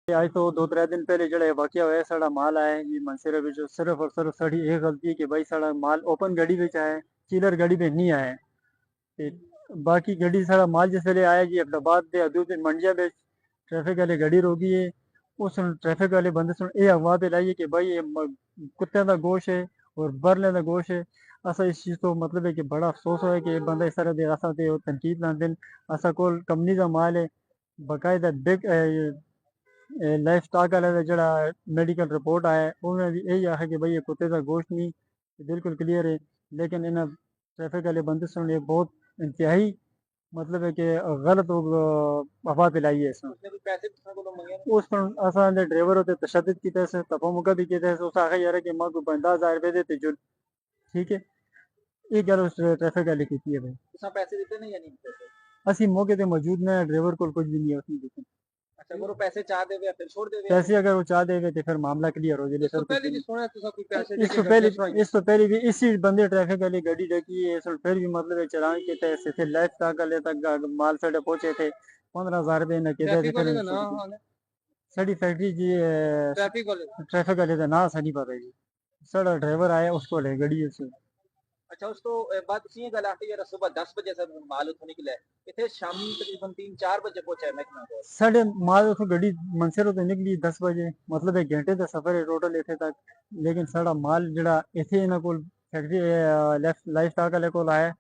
आज तो 2-3 दिन पहले जड़ा वाकया होया साड़ा माल आया है जी मनसेरे विच सिर्फ और सिर्फ साड़ी एक गलती है कि भाई साड़ा माल ओपन गड्डी विच आया है, चिलर गड्डी में नहीं आया है। ते बाकी गड्डी साड़ा माल जिस वेले आया जी अहमदाबाद दे हदूद मंडिया विच ट्रैफिक वाले गड्डी रोकी है। उस ट्रैफिक वाले बंदे सुन ये अगवा पे लाई है कि भाई ये कुत्ते का गोश्त है और बरले का गोश्त है। असा इस चीज़ तो मतलब है कि बड़ा अफसोस है कि बंदा इस तरह दे असा ते तनकीद लांदे असा कोल कंपनी का माल है बाकायदा बिग लाइफ स्टॉक वाले का जड़ा मेडिकल रिपोर्ट आया है उन्होंने भी यही आखा कि भाई ये कुत्ते का गोश्त नहीं बिल्कुल क्लियर है। लेकिन इन्हें ट्रैफिक वाले बंदे सुन ये बहुत इंतहाई मतलब है कि गलत अफवाह फैलाई है इसमें। उसने कोई पैसे तुसां कोलों मंगे ने? उस पर असा दे ड्राइवर होते तशद्दुद की तरह से तफामुका भी की तरह से उस आखा यार कि मैं कोई 50,000 रुपए देते जो ठीक है ये गल उस ट्रैफिक वाले की है भाई। तुसां पैसे दित्ते ने या नहीं दित्ते? असी मौके ते मौजूद ने ड्राइवर को कुछ भी नहीं है उसने दिखे अच्छा अगर वो पैसे चाह देवे फिर छोड़ देवे? पैसे अगर वो चाह देवे तो फिर मामला क्लियर हो जाए इस तो सर कुछ पहले भी नहीं। सुना है तुसां कोई पैसे दे इस के तो गड्डियां पहले छुड़ाई? इस तो पहले भी इसी बंदे ट्रैफिक वाली गाड़ी डकी है सर फिर भी मतलब चलान के तहत से लाइफ स्टॉक वाले तक माल साढ़े पहुंचे थे 15,000 रुपए न कहते थे ट्रैफिक वाले फिर दा नाम हाल है? साड़ी फैक्ट्री जी ट्रैफिक वाले दा? ट्रैफिक वाले का ना सही पता जी साड़ा ड्राइवर आया उसको ले गाड़ी से अच्छा उस तो बात इसी गल आखी यार सुबह 10 बजे से माल उठो निकला है इथे शामी तकरीबन 3-4 बजे पहुंचा है महकमा को। साढ़े माल उस गाड़ी मनसेरो तो निकली 10 बजे मतलब 1 घंटे का सफर है टोटल इथे तक। लेकिन साड़ा माल जड़ा इथे इन्हां कोल फैक्ट्री लाइफ स्टॉक वाले कोल आया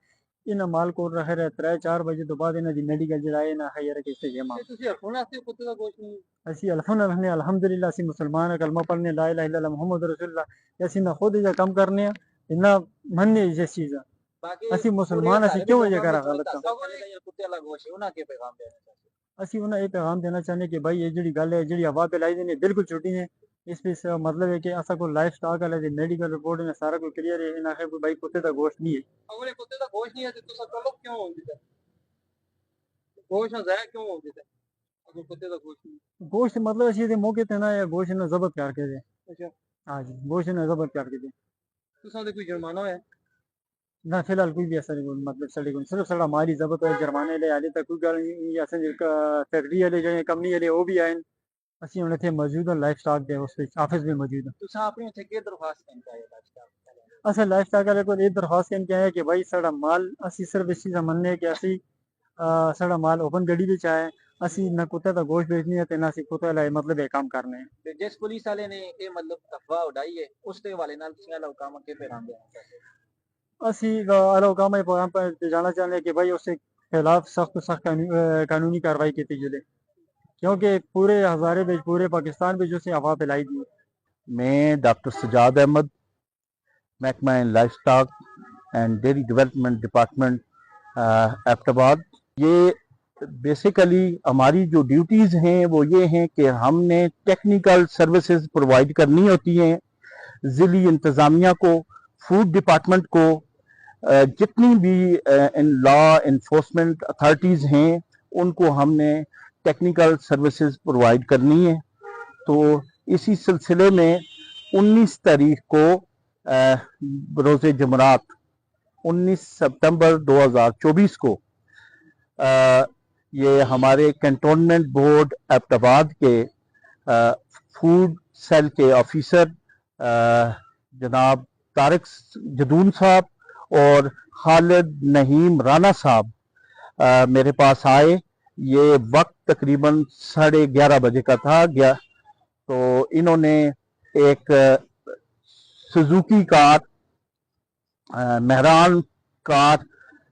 इन्हां माल कोल रखे रहे 3-4 बजे तो बाद इन्हां दी मेडिकल जड़ा है ना खैर के से जमा तुसी हरफोन आस्ते कुत्ते दा गोश्त नहीं? असी अल्हम्दुलिल्लाह असी मुसलमान है कलमा पढ़ने ला इलाहा इल्लल्लाह मुहम्मद रसूलुल्लाह असी ना खुद ये काम करने हैं इन्ना मनने ये चीज है बाकी असी पूरे मुसलमान असी हजारे क्यों लोगों ये में करा तुम्हें गलत काम दस चलेगा ये कुत्ते वाला गोश्त है उन्हां के पैगाम देना चाहते? ਅਸੀਂ ਉਹਨਾਂ ਇਹ ਪੈगाम ਦੇਣਾ ਚਾਹੁੰਦੇ ਕਿ ਭਾਈ ਇਹ ਜਿਹੜੀ ਗੱਲ ਹੈ ਜਿਹੜੀ ਹਵਾ ਫੈਲਾਈ ਦੀ ਨੇ ਬਿਲकुल छुट्टी है। इस पे मतलब है कि ऐसा कोई लाइफ स्टॉक वाले दी मेडिकल रिपोर्ट में सारा कुछ क्लियर है इन्हें कोई भाई कुत्ते का गोश्त नहीं है। अगर ये कुत्ते दा गोश्त नहीं है तो तुसा चलो क्यों होंदी ते गोश्त ना जाया क्यों होंदी ते अगर कुत्ते दा गोश्त नहीं? गोश्त मतलब ਅਸੀਂ ਇਹਦੇ ਮੌਕੇ ਤੇ ਨਾ ਇਹ गोश्त ने जब्त करके दे अच्छा हाँ जी गोश्त ने जब्त करके दे तुसा दे कोई जुर्माना होया? ना फिलहाल कोई भी ऐसा नहीं मतलब सड़ी को सिर्फ साड़ा माली जब्त है जुर्माने ले आले तक कोई गल नहीं ऐसे फैक्ट्री वाले जो कंपनी वाले वो भी आए ਅਸੀਂ ਹੁਣ ਇੱਥੇ ਮੌਜੂਦ ਹਾਂ ਲਾਈਫ ਸਟਾਕ ਦੇ ਉਸ ਵਿੱਚ ਆਫਿਸ ਵਿੱਚ ਮੌਜੂਦ ਹਾਂ। तुसा अपनी उत्थे के दरखास्त करके आए लाइफ असें लाइफ स्टाक वाले को ये दरख्वास्त करके आए कि भाई साड़ा माल ਅਸੀਂ सिर्फ इस चीज़ का मनने कि ਅਸੀਂ साड़ा माल ओपन गड्डी ਵਿੱਚ आया ਅਸੀਂ ना कुत्ते का गोश्त बेचनी है ते ना ਅਸੀਂ कुत्ते वाला मतलब ये काम करने हैं। ते जिस पुलिस वाले ने ये मतलब अफवाह उड़ाई है उस ते वाले नाल तुसी अल्लाह काम के पैगाम देना चाहते? ਅਸੀਂ अलोकामा प्रोग्राम पर जाना चाहते हैं कि भाई उसके खिलाफ सख्त सख्त कानूनी कार्रवाई की जाए क्योंकि पूरे हज़ारे में पूरे पाकिस्तान में जो से अफवाह फैलाई दी। मैं डॉक्टर सजाद अहमद महकमा life stock and dairy development department Abbottabad. ये बेसिकली हमारी जो ड्यूटीज़ हैं वो ये हैं कि हमने टेक्निकल सर्विसेज प्रोवाइड करनी होती हैं ज़िली इंतज़ामिया को, फूड डिपार्टमेंट को, जितनी भी इन लॉ इन्फोर्समेंट अथॉरिटीज़ हैं उनको हमने टेक्निकल सर्विसेज प्रोवाइड करनी है। तो इसी सिलसिले में 19 तारीख को रोज़े जुमरात 19 सितंबर 2024 को ये हमारे कैंटोनमेंट बोर्ड एबटाबाद के फूड सेल के ऑफिसर जनाब तारिक जदून साहब और खालिद नहीम राना साहब मेरे पास आए। ये वक्त तकरीबन 11:30 बजे का था तो इन्होंने एक सुजुकी कार मेहरान कार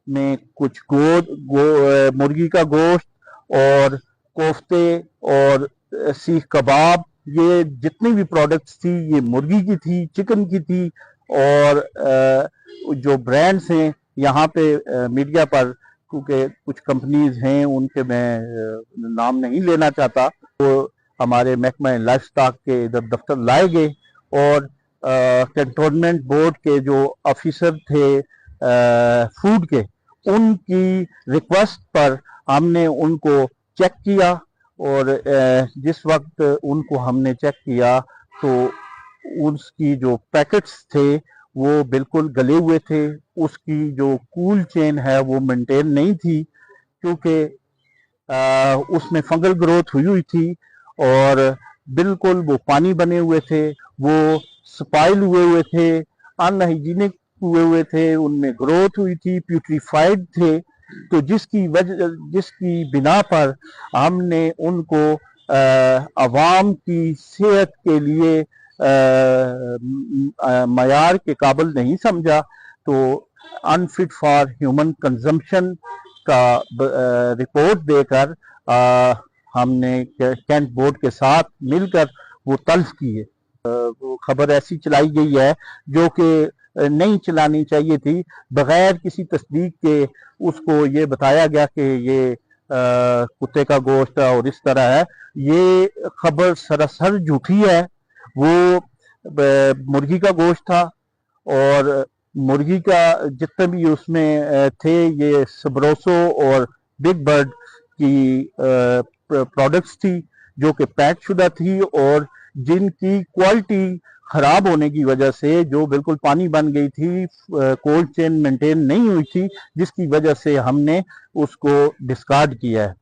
में कुछ मुर्गी का गोश्त और कोफ्ते और सीख कबाब ये जितनी भी प्रोडक्ट्स थी ये मुर्गी की थी, चिकन की थी और जो ब्रांड्स हैं यहाँ पे मीडिया पर क्योंकि कुछ कंपनीज हैं उनके मैं नाम नहीं लेना चाहता तो हमारे महकमा लाइफ स्टॉक के इधर दफ्तर लाए गए और कैंटोनमेंट बोर्ड के जो ऑफिसर थे फूड के उनकी रिक्वेस्ट पर हमने उनको चेक किया और जिस वक्त उनको हमने चेक किया तो उसकी जो पैकेट्स थे वो बिल्कुल गले हुए थे, उसकी जो कूल चेन है वो मेंटेन नहीं थी क्योंकि उसमें फंगल ग्रोथ हुई थी और बिल्कुल वो पानी बने हुए थे, वो स्पाइल हुए थे, अनहाइजीनिक हुए थे, उनमें ग्रोथ हुई थी, प्यूट्रीफाइड थे। तो जिसकी बिना पर हमने उनको अवाम की सेहत के लिए मयार के काबिल नहीं समझा, तो अनफिट फॉर ह्यूमन कंजम्पशन का रिपोर्ट देकर हमने कैंट बोर्ड के साथ मिलकर वो तल्फ की है। वो खबर ऐसी चलाई गई है जो कि नहीं चलानी चाहिए थी। बगैर किसी तस्दीक के उसको ये बताया गया कि ये कुत्ते का गोश्त है और इस तरह है। ये खबर सरासर झूठी है। वो मुर्गी का गोश्त था और मुर्गी का जितने भी उसमें थे ये सबरोसो और बिग बर्ड की प्रोडक्ट्स थी जो कि पैक शुदा थी और जिनकी क्वालिटी खराब होने की वजह से जो बिल्कुल पानी बन गई थी, कोल्ड चेन मेंटेन नहीं हुई थी, जिसकी वजह से हमने उसको डिस्कार्ड किया है।